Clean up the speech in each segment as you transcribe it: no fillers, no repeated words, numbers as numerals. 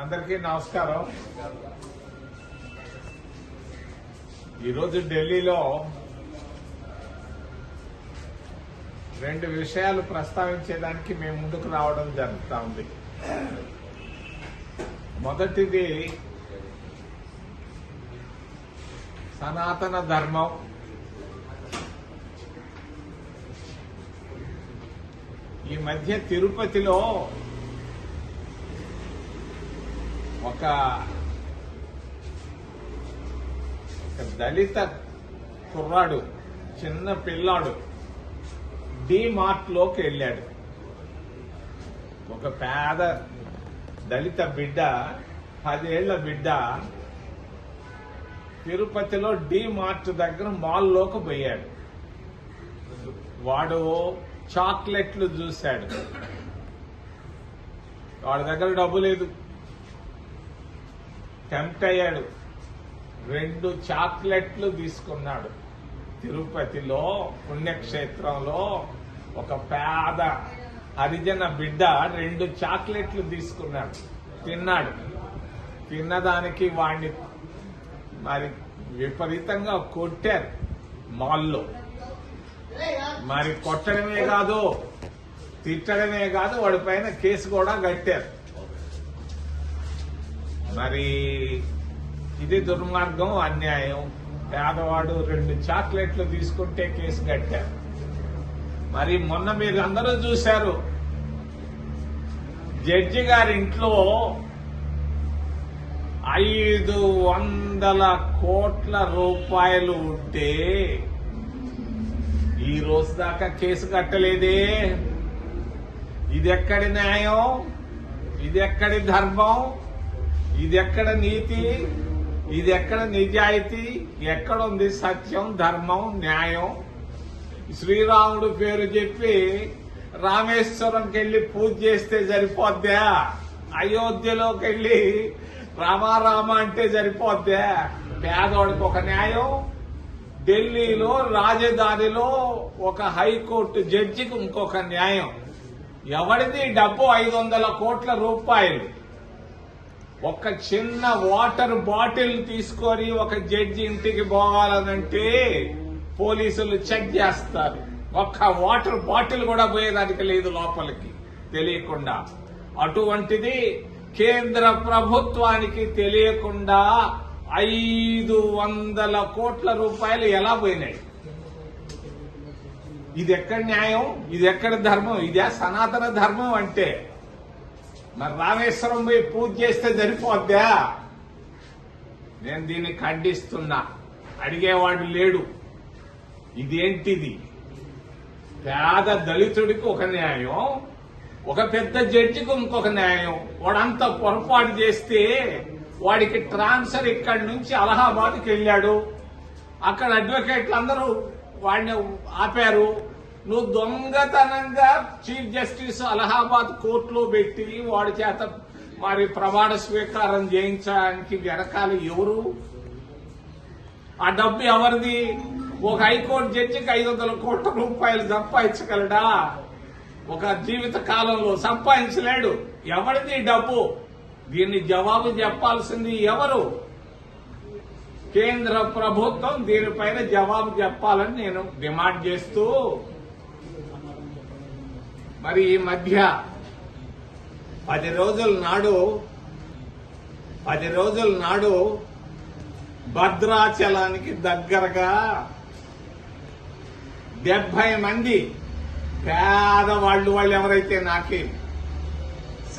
అందరికీ నమస్కారం. ఈరోజు ఢిల్లీలో రెండు విషయాలు ప్రస్తావించేదానికి మేము ముందుకు రావడం జరుగుతూ ఉంది. మొదటిది సనాతన ధర్మం. ఈ మధ్య తిరుపతిలో ఒక దళిత కుర్రాడు, చిన్న పిల్లాడు మార్ట్లోకి వెళ్ళాడు. ఒక పేద దళిత బిడ్డ, 10 ఏళ్ల బిడ్డ తిరుపతిలో మార్ట్ దగ్గర మాల్లోకి పోయాడు. వాడు చాక్లెట్లు చూశాడు. వాడి దగ్గర డబ్బు లేదు. టెంప్ట్ అయ్యాడు. 2 చాక్లెట్లు తీసుకున్నాడు. తిరుపతిలో పుణ్యక్షేత్రంలో ఒక పేద హరిజన బిడ్డ 2 చాక్లెట్లు తీసుకున్నాడు, తిన్నాడు. తిన్నదానికి వాడిని మరి విపరీతంగా కొట్టారు మాల్లో. మరి కొట్టడమే కాదు, తిట్టడమే కాదు, వాడి పైన కేసు కూడా కట్టారు. మరి ఇది దుర్మార్గం, అన్యాయం. పేదవాడు 2 చాక్లెట్లు తీసుకుంటే కేసు కట్టారు. మరి మొన్న మీరు అందరూ చూశారు, జడ్జి గారి ఇంట్లో 500 కోట్ల రూపాయలు ఉంటే ఈ రోజు దాకా కేసు కట్టలేదే. ఇది ఎక్కడి న్యాయం? ఇది ఎక్కడి ధర్మం? ఇది ఎక్కడ నీతి? ఇది ఎక్కడ నిజాయితీ? ఎక్కడుంది సత్యం, ధర్మం, న్యాయం? శ్రీరాముడు పేరు చెప్పి రామేశ్వరంకి వెళ్లి పూజ చేస్తే సరిపోద్దా? అయోధ్యలోకి వెళ్లి రామారామ అంటే సరిపోద్దా? పేదోడికి ఒక న్యాయం, ఢిల్లీలో రాజధానిలో ఒక హైకోర్టు జడ్జికి ఇంకొక న్యాయం. ఎవరిది డబ్బు? 500 కోట్ల రూపాయలు. ఒక చిన్న వాటర్ బాటిల్ తీసుకొని ఒక జడ్జి ఇంటికి పోవాలనంటే పోలీసులు చెక్ చేస్తారు. ఒక్క వాటర్ బాటిల్ కూడా పోయేదానికి లేదు లోపలికి తెలియకుండా. అటువంటిది కేంద్ర ప్రభుత్వానికి తెలియకుండా 500 కోట్ల రూపాయలు ఎలా పోయినాయి? ఇది ఎక్కడ న్యాయం? ఇది ఎక్కడ ధర్మం? ఇదే సనాతన ధర్మం అంటే? మరి రామేశ్వరం పోయి పూజ చేస్తే సరిపోద్దా? నేను దీన్ని ఖండిస్తున్నా. అడిగేవాడు లేడు. ఇదేంటిది? పేద దళితుడికి ఒక న్యాయం, ఒక పెద్ద జడ్జికి ఇంకొక న్యాయం. వాడంతా పొరపాటు చేస్తే వాడికి ట్రాన్స్ఫర్ ఇక్కడి నుంచి అలహాబాద్కి వెళ్ళాడు. అక్కడ అడ్వకేట్లు అందరూ వాడిని ఆపారు. నువ్వు దొంగతనంగా చీఫ్ జస్టిస్ అలహాబాద్ కోర్టులో పెట్టి వాడి చేత మరి ప్రమాణ స్వీకారం చేయించడానికి వెనకాల ఎవరు? ఆ డబ్బు ఎవరిది? ఒక హైకోర్టు జడ్జికి 500 కోట్ల రూపాయలు సంపాదించగలడా? ఒక జీవిత కాలంలో సంపాదించలేడు. ఎవరిది డబ్బు? దీన్ని జవాబు చెప్పాల్సింది ఎవరు? కేంద్ర ప్రభుత్వం దీనిపైన జవాబు చెప్పాలని నేను డిమాండ్ చేస్తూ, మరి ఈ మధ్య 10 రోజుల నాడు భద్రాచలానికి దగ్గరగా 70 మంది పేదవాళ్ళు, వాళ్ళు ఎవరైతే నాకే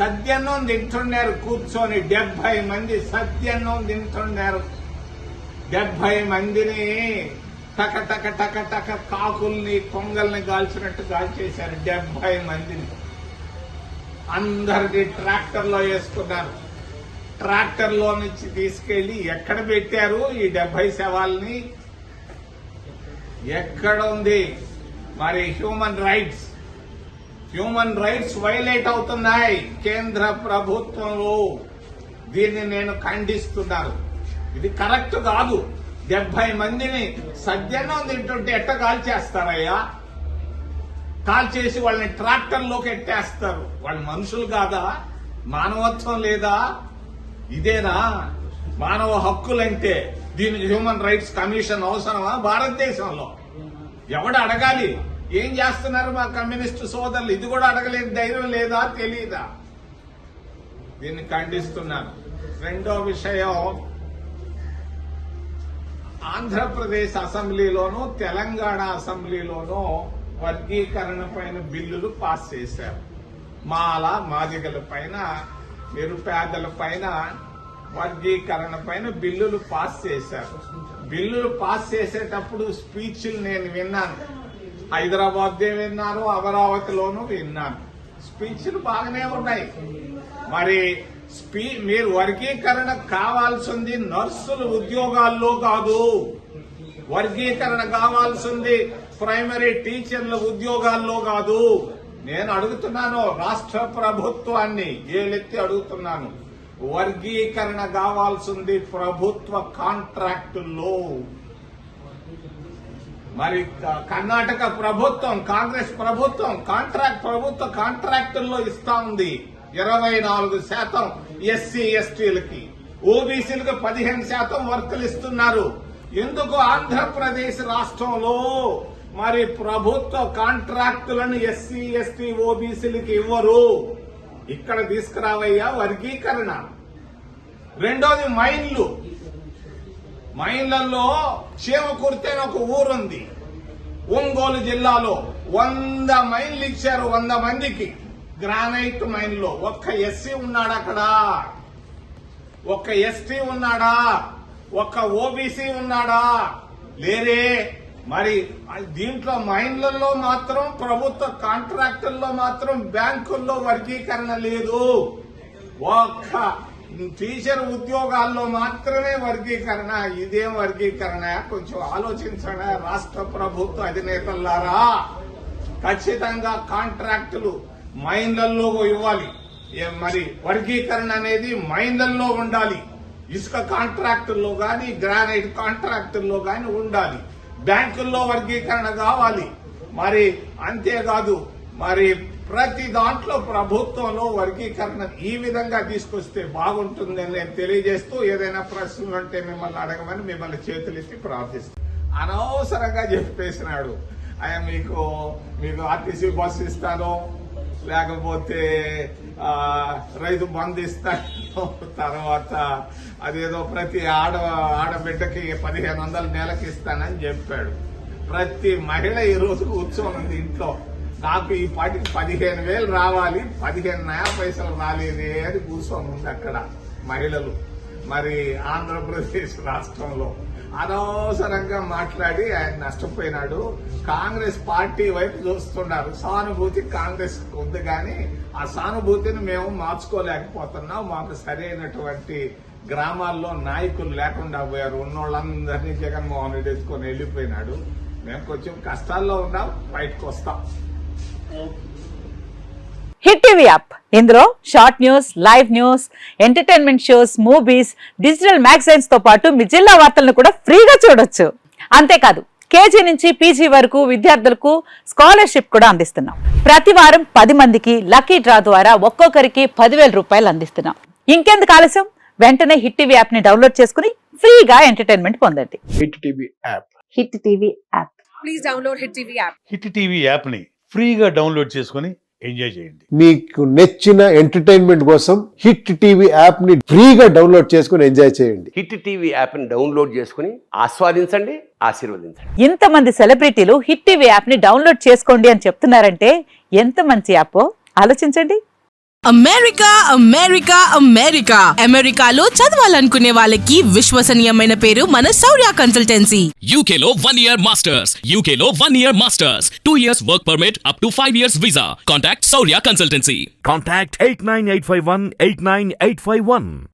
సద్యన్నం తింటున్నారు కూర్చొని. 70 మంది సద్యన్నం తింటున్నారు. 70 మందిని టక టక టక టక కాకుల్ని, కొంగల్ని కాల్చినట్టు కాల్చేశారు. 70 మందిని అందరినీ ట్రాక్టర్లో వేసుకున్నారు. ట్రాక్టర్లో నుంచి తీసుకెళ్లి ఎక్కడ పెట్టారు ఈ 70 శవాల్ని? ఎక్కడ ఉంది? మరి హ్యూమన్ రైట్స్ వైలేట్ అవుతున్నాయి కేంద్ర ప్రభుత్వంలో. దీన్ని నేను ఖండిస్తున్నాను. ఇది కరెక్ట్ కాదు. 70 మందిని సజ్జనం తింటుంటే ఎట్ట కాల్చేస్తారయ్యా? కాల్చేసి వాళ్ళని ట్రాక్టర్లోకి ఎట్టేస్తారు. వాళ్ళు మనుషులు కాదా? మానవత్వం లేదా? ఇదేనా మానవ హక్కులంటే? దీనికి హ్యూమన్ రైట్స్ కమిషన్ అవసరమా భారతదేశంలో? ఎవడు అడగాలి? ఏం చేస్తున్నారు మా కమ్యూనిస్టు సోదరులు? ఇది కూడా అడగలేని ధైర్యం లేదా, తెలీదా? దీన్ని ఖండిస్తున్నాను. రెండో విషయం, ఆంధ్రప్రదేశ్ అసెంబ్లీలోనూ తెలంగాణ అసెంబ్లీలోనూ వర్గీకరణ పైన బిల్లులు పాస్ చేశారు. మాల మాదిగల పైన, నిరుపేదల పైన వర్గీకరణ పైన బిల్లులు పాస్ చేశారు. బిల్లులు పాస్ చేసేటప్పుడు స్పీచ్లు నేను విన్నాను. హైదరాబాద్ విన్నాను, అమరావతిలోనూ విన్నాను. స్పీచ్లు బాగానే ఉన్నాయి. మరి మీరు వర్గీకరణ కావాల్సింది నర్సుల ఉద్యోగాల్లో కాదు, వర్గీకరణ కావాల్సింది ప్రైమరీ టీచర్ల ఉద్యోగాల్లో కాదు. నేను అడుగుతున్నాను రాష్ట్ర ప్రభుత్వాన్ని, ఏలెత్తి అడుగుతున్నాను, వర్గీకరణ కావాల్సింది ప్రభుత్వ కాంట్రాక్టుల్లో. మరి కర్ణాటక ప్రభుత్వం, కాంగ్రెస్ ప్రభుత్వం ప్రభుత్వ కాంట్రాక్టుల్లో ఇస్తా ఉంది 24% ఎస్సీ ఎస్టీలకి, ఓబీసీలకు 15% వర్కులు ఇస్తున్నారు. ఎందుకు ఆంధ్రప్రదేశ్ రాష్ట్రంలో మరి ప్రభుత్వ కాంట్రాక్టులను ఎస్సీ ఎస్టీ ఓబీసీలకి ఇవ్వరు? ఇక్కడ తీసుకురావయ్యా వర్గీకరణ. రెండోది మైన్లలో చీమకుర్తి అని ఒక ఊరుంది ఒంగోలు జిల్లాలో. 100 మైన్లు ఇచ్చారు 100 మందికి గ్రానైట్ మైన్లో. ఒక్క ఎస్సీ ఉన్నాడా అక్కడ? ఒక్క ఎస్టీ ఉన్నాడా? ఒక్క ఓబీసీ ఉన్నాడా? లేరే. మరి దీంట్లో మైన్లలో మాత్రం, ప్రభుత్వ కాంట్రాక్టుల్లో మాత్రం, బ్యాంకుల్లో వర్గీకరణ లేదు. ఒక్క టీచర్ ఉద్యోగాల్లో మాత్రమే వర్గీకరణ. ఇదేం వర్గీకరణ? కొంచెం ఆలోచించండి రాష్ట్ర ప్రభుత్వ అధినేతలారా. ఖచ్చితంగా కాంట్రాక్టులు మైన్లలో ఇవ్వాలి. మరి వర్గీకరణ అనేది మైన్లలో ఉండాలి. ఇసుక కాంట్రాక్టుల్లో గాని, గ్రానైట్ కాంట్రాక్టుల్లో గాని ఉండాలి. బ్యాంకుల్లో వర్గీకరణ కావాలి. మరి అంతేకాదు, మరి ప్రతి దాంట్లో ప్రభుత్వంలో వర్గీకరణ ఈ విధంగా తీసుకొస్తే బాగుంటుందని నేను తెలియజేస్తూ, ఏదైనా ప్రశ్నలు ఉంటే మిమ్మల్ని అడగమని మిమ్మల్ని చేతులెత్తి ప్రార్థిస్తాను. అనవసరంగా చెప్పేసినాడు. ఆయన మీకు ఆర్టీసీ బస్సు ఇస్తాను, లేకపోతే రైతు బంధు ఇస్తాను, తర్వాత అదేదో ప్రతి ఆడబిడ్డకి 1500 నెలకి ఇస్తానని చెప్పాడు. ప్రతి మహిళ ఈ రోజు కూర్చొని ఉంది ఇంట్లో, నాకు ఈ పాటికి 15,000 రావాలి, 15 నయా పైసలు రాలేదే అని కూర్చొని ఉంది అక్కడ మహిళలు. మరి ఆంధ్రప్రదేశ్ రాష్ట్రంలో అనవసరంగా మాట్లాడి ఆయన నష్టపోయినాడు. కాంగ్రెస్ పార్టీ వైపు చూస్తున్నారు. సానుభూతి కాంగ్రెస్ ఉంది, కానీ ఆ సానుభూతిని మేము మార్చుకోలేకపోతున్నాం. మాకు సరైనటువంటి గ్రామాల్లో నాయకులు లేకుండా పోయారు. ఉన్నోళ్ళందరినీ జగన్మోహన్ రెడ్డి ఎత్తుకొని వెళ్లిపోయినాడు. మేము కొంచెం కష్టాల్లో ఉన్నాం, బయటకు వస్తాం. హిట్ టీవీ యాప్, ఇందులో short news, live news, entertainment shows, movies, digital magazines తో పాటు మీ జిల్లా వార్తలను కూడా ఫ్రీగా చూడొచ్చు. అంతేకాదు కేజీ నుంచి పీజీ వరకు విద్యార్థులకు స్కాలర్షిప్ కూడా అందిస్తున్నాం. ప్రతి వారం 10 మందికి లక్కీ డ్రా ద్వారా ఒక్కొక్కరికి 10,000 రూపాయలు అందిస్తున్నాం. ఇంకెందుకు ఆలస్యం, వెంటనే హిట్ టీవీ యాప్ ని డౌన్లోడ్ చేసుకుని ఫ్రీగా ఎంటర్టైన్మెంట్ పొందండి. Hit TV app. Hit TV app. Please download hit TV app. Hit TV app ని ఫ్రీగా డౌన్లోడ్ చేసుకుని ఎంజాయ్ చేయండి. మీకు నచ్చిన ఎంటర్టైన్మెంట్ కోసం హిట్ టీవీ యాప్ ని ఫ్రీగా డౌన్లోడ్ చేసుకుని ఎంజాయ్ చేయండి. హిట్ టీవీ యాప్ ని డౌన్లోడ్ చేసుకుని ఆస్వాదించండి, ఆశీర్వదించండి. ఇంతమంది సెలబ్రిటీలు హిట్ టీవీ యాప్ ని డౌన్లోడ్ చేసుకోండి అని చెప్తున్నారంటే ఎంత మంచి యాప్ ఆలోచించండి. అమెరికా అమెరికా అమెరికా అమెరికాలో చదవాలనుకునే వాళ్ళకి విశ్వసనీయమైన పేరు మన శౌర్య కన్సల్టెన్సీ. UK లో 1 year masters. UK లో 1 year masters. 2 years work permit up to 5 years visa. Contact Saurya Consultancy. Contact 89851 89851.